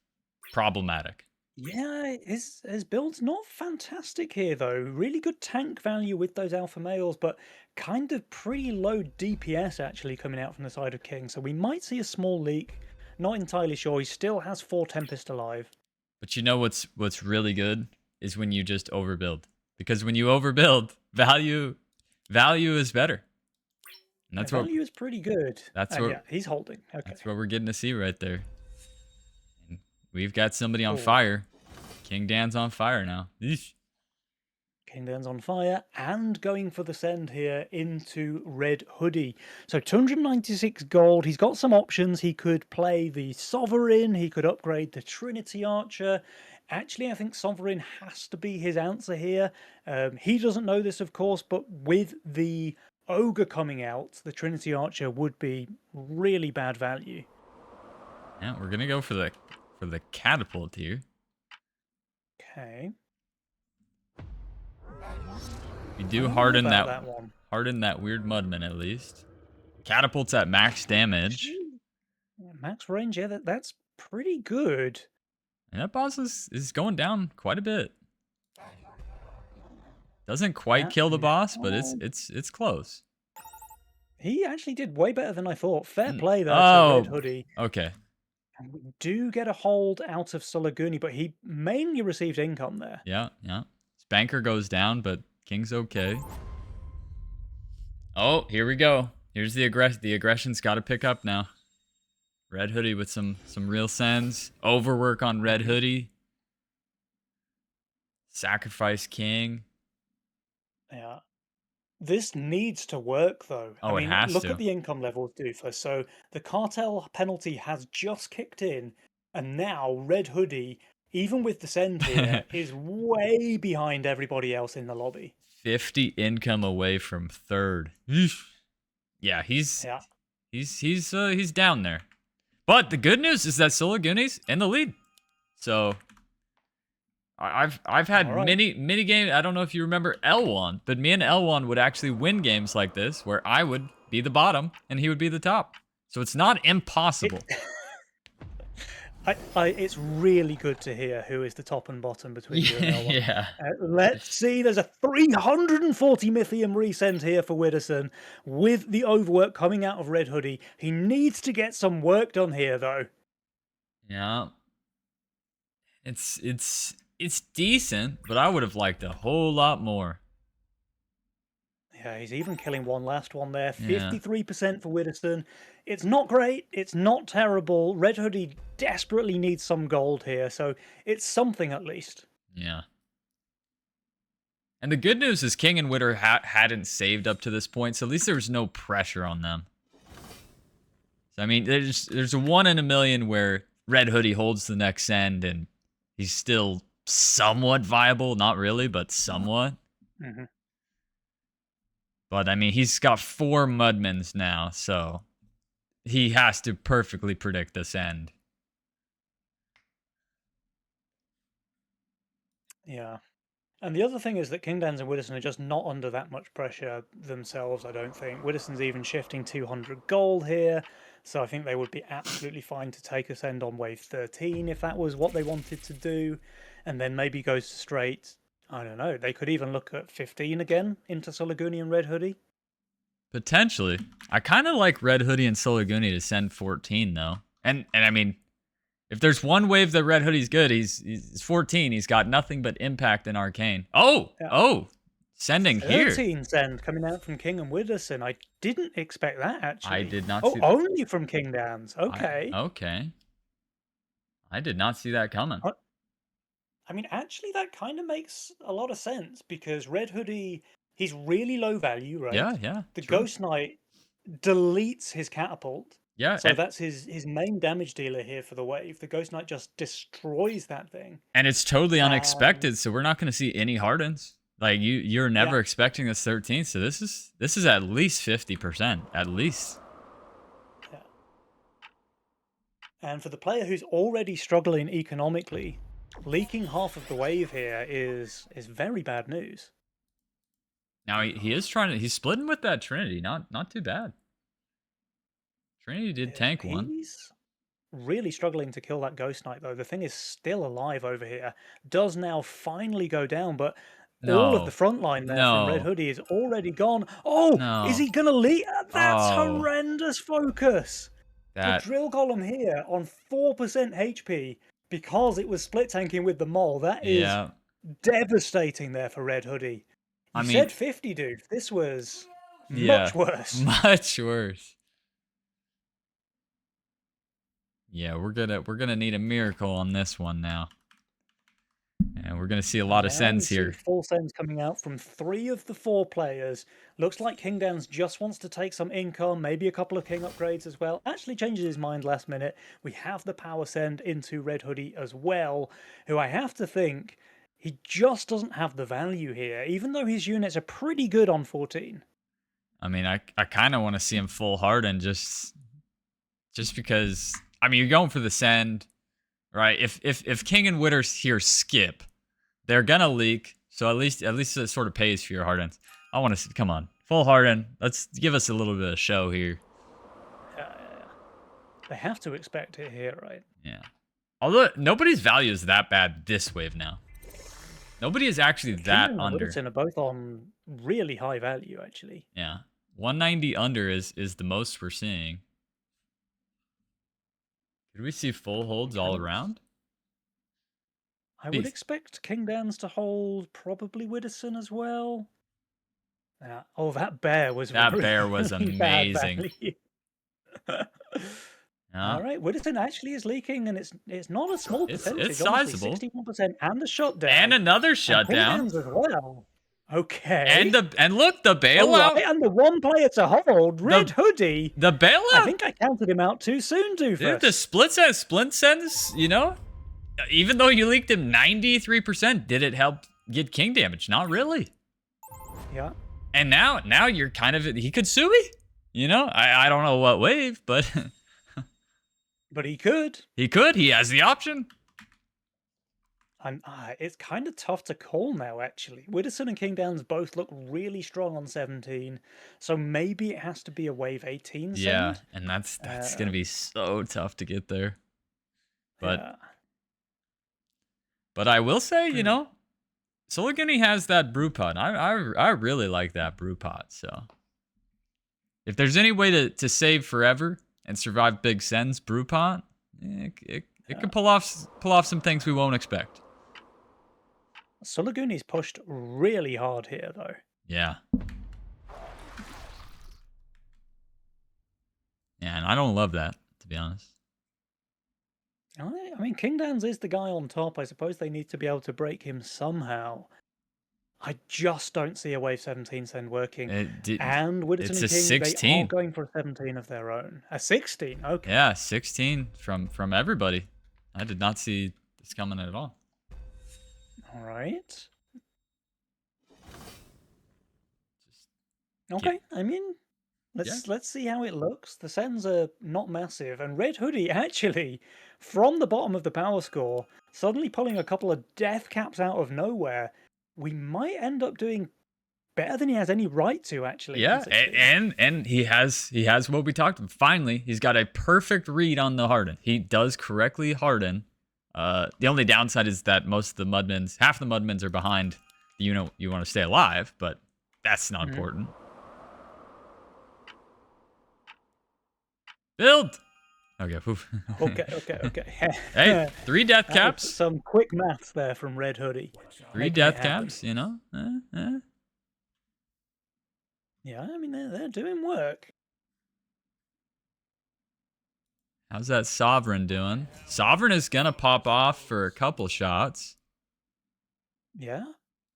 problematic. Yeah, his build's not fantastic here though. Really good tank value with those alpha males, but kind of pretty low DPS actually coming out from the side of King. So we might see a small leak. Not entirely sure. He still has 4 Tempest alive. But you know what's really good is when you just overbuild. Because when you overbuild, value is better. And that's The what value is pretty good. that's And what yeah, he's holding. Okay. that's what we're getting to see right there. And we've got somebody on Ooh. fire. Kingdanzz on fire now. Eesh. Kingdanzz on fire and going for the send here into Red Hoodie. So 296 gold. He's got some options. He could play the Sovereign. He could upgrade the Trinity Archer. Actually, I think Sovereign has to be his answer here. He doesn't know this, of course, but with the Ogre coming out, the Trinity Archer would be really bad value. Yeah, we're gonna go for the catapult here. Okay. We do harden that one. harden that weird mudman at least. Catapult's at max damage. Max range, yeah, that's pretty good. And that boss is going down quite a bit. Doesn't quite kill the boss, but it's close. He actually did way better than I thought. Fair play there to Red Oh, Hoodie. okay. And we do get a hold out of Sulugini, but he mainly received income there. Yeah, yeah. Spanker goes down, but King's okay. Oh, here we go. Here's the aggression. The aggression's got to pick up now. Red Hoodie with some real sends. Overwork on Red Hoodie. Sacrifice King. Yeah. This needs to work, though. Oh, I it mean, has look to. at the income levels, Doofus. So the cartel penalty has just kicked in, and now Red Hoodie, even with the send here, is way behind everybody else in the lobby. 50 income away from third. Yeah, he's down there. But the good news is that Sulugini's in the lead. So I've had many games. I don't know if you remember L1, but me and L1 would actually win games like this where I would be the bottom and he would be the top. So it's not impossible. It's really good to hear who is the top and bottom between you and L1. Yeah. Let's see. There's a 340 Mythium resend here for Widderson with the overwork coming out of Red Hoodie. He needs to get some work done here, though. Yeah. It's decent, but I would have liked a whole lot more. Yeah, he's even killing one last one there. 53% for Widderson. It's not great. It's not terrible. Red Hoodie desperately needs some gold here, so it's something at least. Yeah. And the good news is King and Widder hadn't saved up to this point, so at least there was no pressure on them. So I mean, there's a 1 in a million where Red Hoodie holds the next send and he's still somewhat viable. Not really, but somewhat. Mm-hmm. But I mean, he's got 4 Mudmans now, so he has to perfectly predict this end. Yeah. And the other thing is that Kingdanzz and Widderson are just not under that much pressure themselves, I don't think. Widderson's even shifting 200 gold here, so I think they would be absolutely fine to take a send on wave 13 if that was what they wanted to do, and then maybe go straight, I don't know, they could even look at 15 again into Sulugini and Red Hoodie. Potentially. I kind of like Red Hoodie and Sulugini to send 14, though. And I mean, If there's one wave that Red Hoodie's good, he's 14. He's got nothing but impact in Arcane. Oh, Yeah. oh, sending here. 13 send coming out from King and Widderson. I didn't expect that, actually. I did not Oh, see only from Kingdanzz. Okay. Okay. I did not see that coming. I mean, actually, that kind of makes a lot of sense because Red Hoodie, he's really low value, right? Yeah. The True. Ghost Knight deletes his catapult. Yeah. So that's his main damage dealer here for the wave. The Ghost Knight just destroys that thing. And it's totally unexpected, so we're not going to see any hardens. Like you're never expecting this 13th, so this is at least 50%, at least. Yeah. And for the player who's already struggling economically, leaking half of the wave here is very bad news. Now he is he's splitting with that Trinity, not too bad. Trinity did tank one. He's really struggling to kill that Ghost Knight though. The thing is still alive over here. Does now finally go down, but all of the front line there from Red Hoodie is already gone. Oh, is he gonna lead? That's horrendous focus. The drill column here on 4% HP because it was split tanking with the mole. That is devastating there for Red Hoodie. You said 50, dude. This was much worse. Much worse. Yeah, we're gonna need a miracle on this one now. And we're gonna see a lot of sends here. Full sends coming out from 3 of the 4 players. Looks like Kingdanzz just wants to take some income, maybe a couple of king upgrades as well. Actually changes his mind last minute. We have the power send into Red Hoodie as well, who I have to think he just doesn't have the value here, even though his units are pretty good on 14. I mean, I kind of want to see him full harden just because. I mean, you're going for the send, right? If King and Witter here skip, they're gonna leak. So at least it sort of pays for your hardens. I want to come on full harden. Let's give us a little bit of show here. Yeah. They have to expect it here, right? Yeah. Although nobody's value is that bad this wave now. Nobody is actually that under. King and Widderson are both on really high value, actually. Yeah, 190 under is the most we're seeing. Could we see full holds all around? I would expect Kingdanzz to hold probably Widderson as well. Yeah. Oh, that bear was amazing. All right, Widderson actually is leaking, and it's not a small percentage. It's sizable. 61% and the shutdown. And another shutdown. And as well. Okay. And look, the bailout. Right, and the one player to hold, Red Hoodie. The bailout. I think I counted him out too soon, Doofus. Dude, the splint sends, you know, even though you leaked him 93%, did it help get king damage? Not really. Yeah. And now you're kind of, he could sui. You know, I don't know what wave, but but he could. He could. He has the option. It's kind of tough to call now, actually. Widderson and Kingdanzz both look really strong on 17, so maybe it has to be a wave 18 send. Yeah, and that's going to be so tough to get there. But I will say, you know, sulugini has that brew pot. I really like that brew pot, so if there's any way to save forever and survive big sends, brew pot, it can pull off some things we won't expect. Sulugini's pushed really hard here, though. Yeah. Yeah, and I don't love that, to be honest. I mean, Kingdanzz is the guy on top. I suppose they need to be able to break him somehow. I just don't see a wave 17 send working. And Widderson and King, 16. They are going for a 17 of their own. A 16, okay. Yeah, 16 from everybody. I did not see this coming at all. All right. Okay, I mean, let's see how it looks. The sends are not massive, and Red Hoodie actually, from the bottom of the power score, suddenly pulling a couple of death caps out of nowhere. We might end up doing better than he has any right to, actually. Yeah, and he has what we talked about. Finally, he's got a perfect read on the harden. He does correctly harden. The only downside is that most of the mudmins, half the mudmins are behind the unit you want to stay alive, but that's not important. Build! Okay. Okay. Hey, 3 death That was caps. some quick maths there from Red Hoodie. 3 Making it death happen. caps, you know? Yeah, I mean, they're doing work. How's that Sovereign doing? Sovereign is going to pop off for a couple shots. Yeah.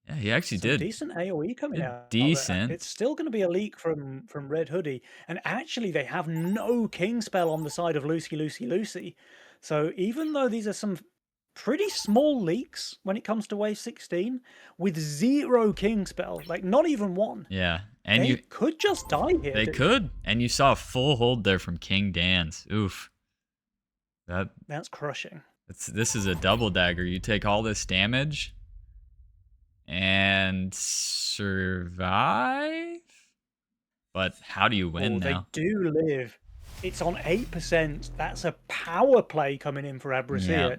Yeah, he actually Some did. decent AoE coming Did out there. decent. It's still going to be a leak from Red Hoodie, and actually they have no King spell on the side of Lucy. So even though these are some pretty small leaks when it comes to wave 16, with 0 King spell, like not even one. Yeah, and they could just die here. They could, and you saw a full hold there from Kingdanzz. Oof. That's crushing. This is a double dagger. You take all this damage and survive? But how do you win now? They do live. It's on 8%. That's a power play coming in for Abrasiat. Yeah.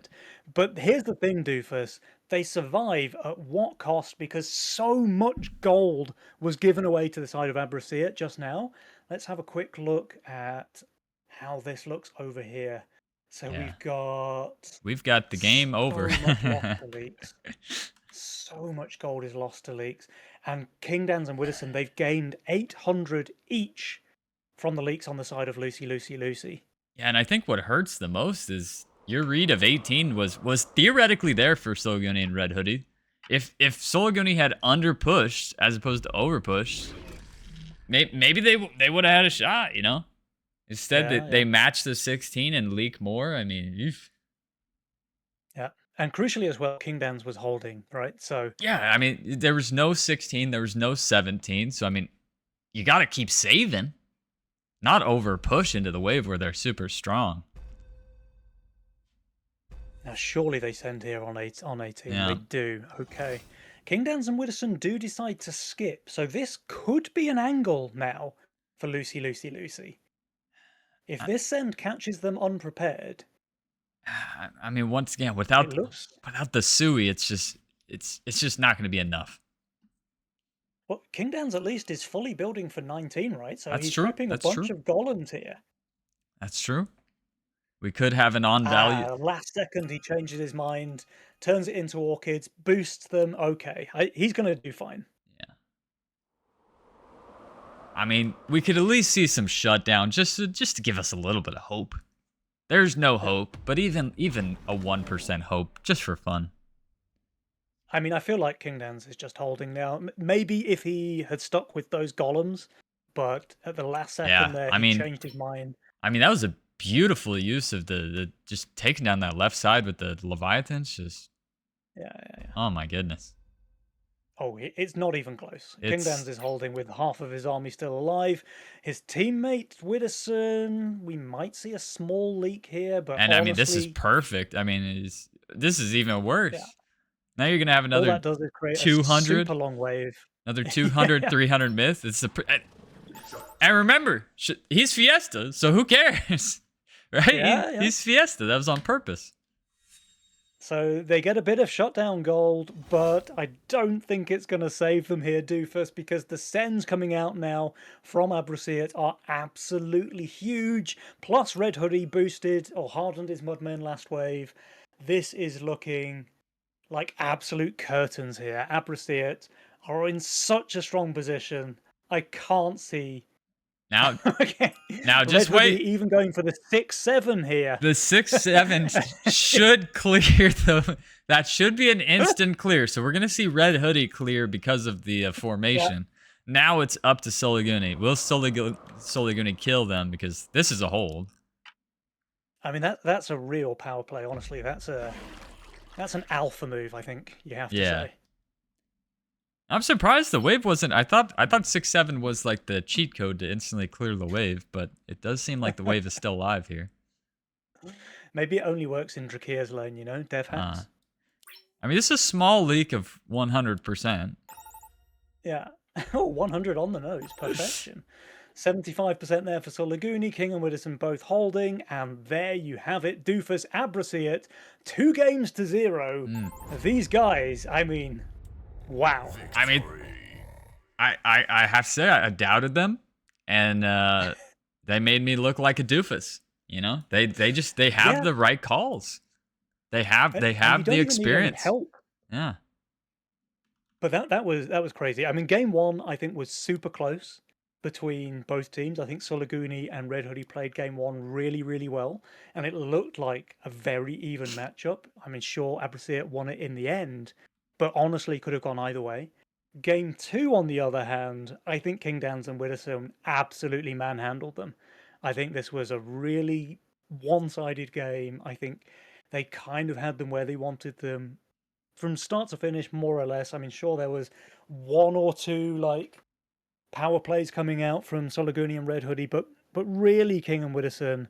But here's the thing, Doofus. They survive at what cost? Because so much gold was given away to the side of Abrasiat just now. Let's have a quick look at how this looks over here. So we've got the game over. Much lost to leaks. So much gold is lost to leaks. And Kingdanzz and Widderson, they've gained 800 each from the leaks on the side of Lucy. Yeah, and I think what hurts the most is your read of 18 was theoretically there for sulugini and Red Hoodie. If sulugini had under pushed as opposed to over pushed, maybe they would have had a shot, you know? Instead, they match the 16 and leak more. I mean, yeah. And crucially as well, Kingdanzz was holding, right? So yeah, I mean, there was no 16, there was no 17. So I mean, you got to keep saving, not over push into the wave where they're super strong. Now surely they send here on 18. Yeah. They do. Okay. Kingdanzz and Widderson do decide to skip, so this could be an angle now for Lucy. If this send catches them unprepared, I mean, once again, without the Sui, it's just not going to be enough. Well, Kingdanzz at least is fully building for 19, right? So That's he's true. prepping a bunch of golems here. That's true. We could have an on value. Last second, he changes his mind, turns it into orchids, boosts them. Okay, he's going to do fine. Yeah. I mean, we could at least see some shutdown just to give us a little bit of hope. There's no hope, but even a 1% hope, just for fun. I mean, I feel like Kingdanzz is just holding now. Maybe if he had stuck with those golems, but at the last second he changed his mind. I mean, that was a beautiful use of the just taking down that left side with the Leviathans. Just Oh my goodness. Oh, it's not even close. Kingdanzz is holding with half of his army still alive. His teammate, Widderson, we might see a small leak here, but honestly, I mean, this is perfect. I mean, this is even worse. Yeah. Now you're going to have another all that does is create 200, a super long wave. Another 200, 300 myth. And remember, he's Fiesta, so who cares? Right? He's Fiesta. That was on purpose. So they get a bit of shutdown gold, but I don't think it's going to save them here, Doofus, because the sends coming out now from Abrasiat are absolutely huge. Plus Red Hoodie boosted or hardened his Mudmen last wave. This is looking like absolute curtains here. Abrasiat are in such a strong position. I can't see. Now, okay. Now just wait. Even going for the 6-7 here. The 6-7 should clear that should be an instant clear. So we're gonna see Red Hoodie clear because of the formation. Yeah. Now it's up to sulugini. Will sulugini kill them because this is a hold? I mean that's a real power play. Honestly, that's an alpha move. I think you have to say. I'm surprised the wave wasn't. I thought 6-7 was like the cheat code to instantly clear the wave, but it does seem like the wave is still alive here. Maybe it only works in Drakir's lane, you know, dev hats. I mean, this is a small leak of 100%. Yeah. Oh, 100 on the nose. Perfection. 75% there for sulugini, King and Widderson both holding, and there you have it. Doofus, Abrasiat, 2 games to 0. These guys, I mean... Wow. I mean, I have to say, I doubted them, and they made me look like a doofus. You know, they have Yeah, the right calls. They have and you the don't even need any experience. help. Yeah. But that was crazy. I mean, game one I think was super close between both teams. I think Sulugini and Red Hoodie played game one really, really well, and it looked like a very even matchup. I mean, sure, Abrasier won it in the end, but honestly, could have gone either way. Game two, on the other hand, I think Kingdanzz and Widderson absolutely manhandled them. I think this was a really one-sided game. I think they kind of had them where they wanted them from start to finish, more or less. I mean, sure, there was one or two like power plays coming out from Sulugini and Red Hoodie, but really King and Widderson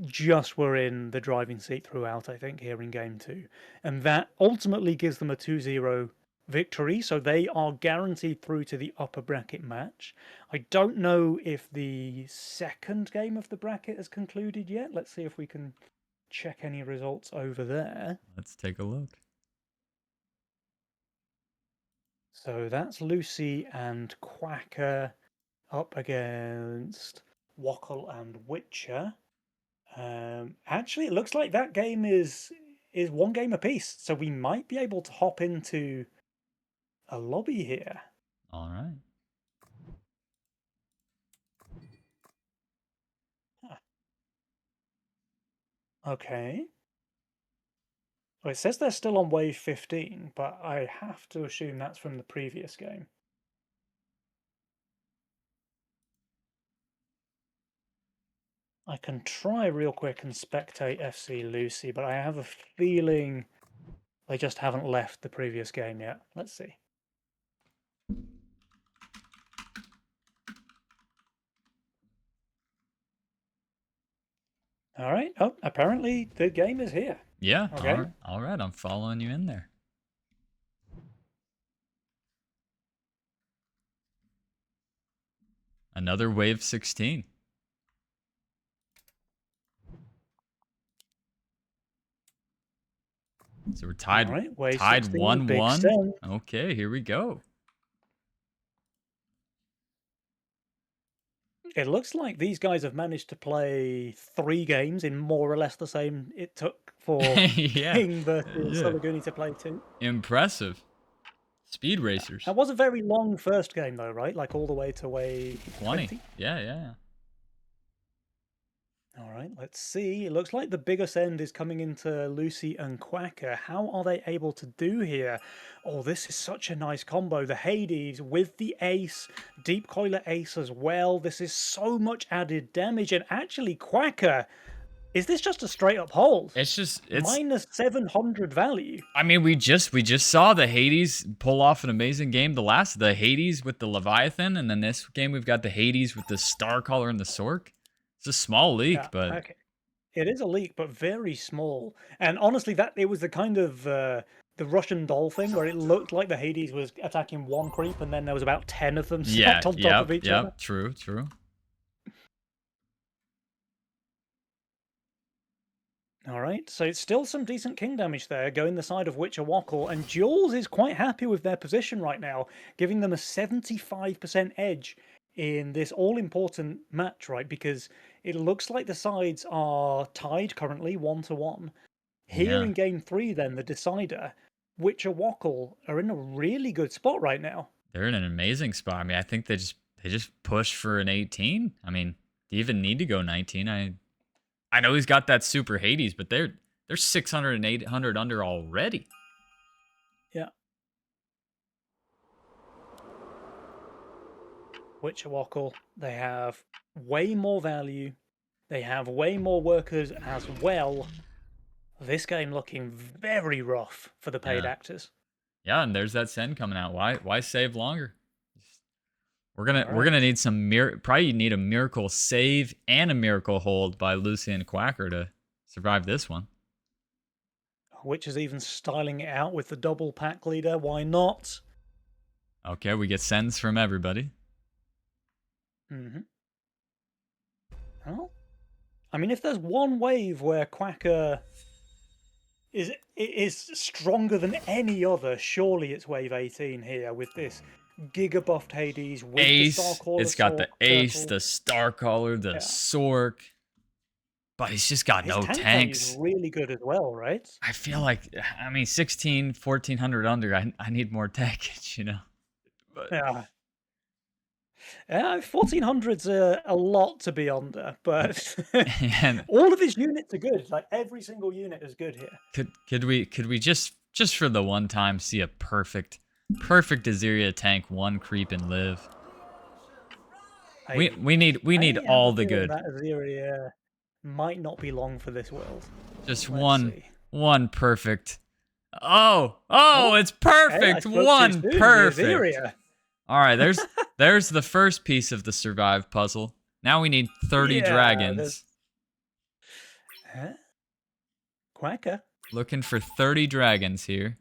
just were in the driving seat throughout, I think, here in game two. And that ultimately gives them a 2-0 victory, so they are guaranteed through to the upper bracket match. I don't know if the second game of the bracket has concluded yet. Let's see if we can check any results over there. Let's take a look. So that's Lucy and Quacker up against Wackle and Witcher. Actually, it looks like that game is one game apiece, so we might be able to hop into a lobby here. All right. Okay. Well, it says they're still on wave 15, but I have to assume that's from the previous game. I can try real quick and spectate FC Lucy, but I have a feeling they just haven't left the previous game yet. Let's see. All right. Oh, apparently the game is here. Yeah. Okay. All right. I'm following you in there. Another wave 16. So we're tied. All right. Wave Tied 16, big 1-1. send. Okay, here we go. It looks like these guys have managed to play 3 games in more or less the same it took for Yeah. King versus Yeah. Sulugini to play 2. Impressive. Speed racers. That was a very long first game, though, right? Like all the way to wave 20. Yeah. All right, let's see. It looks like the bigger send is coming into Lucy and Quacker. How are they able to do here? Oh, this is such a nice combo. The Hades with the ace, deep coiler ace as well. This is so much added damage. And actually, Quacker, is this just a straight up hold? It's minus 700 value. I mean, we just saw the Hades pull off an amazing game. The Hades with the Leviathan, and then this game we've got the Hades with the Star Caller and the Sork. It's a small leak, Yeah, but okay. It is a leak, but very small. And honestly, that it was the kind of the Russian doll thing where it looked like the Hades was attacking one creep, and then there was about 10 of them stacked on top of each other. True. All right, so it's still some decent king damage there, going the side of Witcher Wackle, and Jules is quite happy with their position right now, giving them a 75% edge in this all-important match, right? Because it looks like the sides are tied currently 1-1. Here Yeah. in game 3, then, the decider, Witcher Wackle are in a really good spot right now. They're in an amazing spot. I mean, I think they just push for an 18. I mean, do you even need to go 19? I know he's got that super Hades, but they're 600 and 800 under already. Yeah. Witcher Wackle, they have way more value. They have way more workers as well. This game looking very rough for the paid actors. Yeah, and there's that send coming out. Why save longer? We're gonna need some probably need a miracle save and a miracle hold by Lucy and Quacker to survive this one. Which is even styling it out with the double pack leader. Why not? Okay, we get sends from everybody. Well, I mean, if there's one wave where Quacker is stronger than any other, surely it's wave 18 here with this Giga buffed Hades with Ace. the Star Caller. It's got the Ace, Turtle. the Star Caller, the Sork. but he's just got His no tank value is tanks. really good as well, right? I feel like, I mean, 16, 1400 under. I need more tankage, you know. But Yeah. Yeah, 1400's a lot to be under, but and all of his units are good. Like every single unit is good here. could we just for the one time see a perfect Azeria tank, one creep and live? We need I have all a the feeling good. that Azeria might not be long for this world. Just Let's one see. one perfect. Oh, Oh, it's hey, I perfect. spoke too One soon. The perfect. Azeria. All right, there's the first piece of the survive puzzle. Now we need 30 Yeah, there's dragons. huh? Quacker. Looking for 30 dragons here.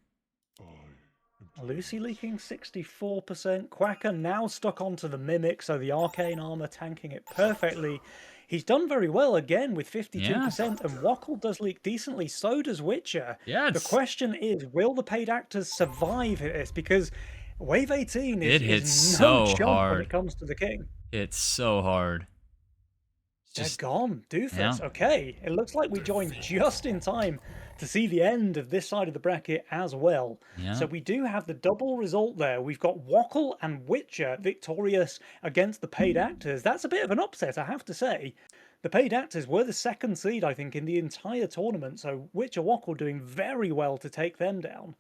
Lucy leaking 64%. Quacker now stuck onto the Mimic, so the Arcane Armor tanking it perfectly. He's done very well again with 52%, and Wackle does leak decently, so does Witcher. Yeah, The question is, will the paid actors survive this? Because Wave 18 it hits is no so joke when it hard. comes to the King. It's so hard. They're Just gone. yeah. Doofus. Okay, it looks like we joined just in time to see the end of this side of the bracket as well. Yeah. So we do have the double result there. We've got Wackle and Witcher victorious against the paid actors. That's a bit of an upset, I have to say. The paid actors were the second seed, I think, in the entire tournament. So Witcher Wackle doing very well to take them down.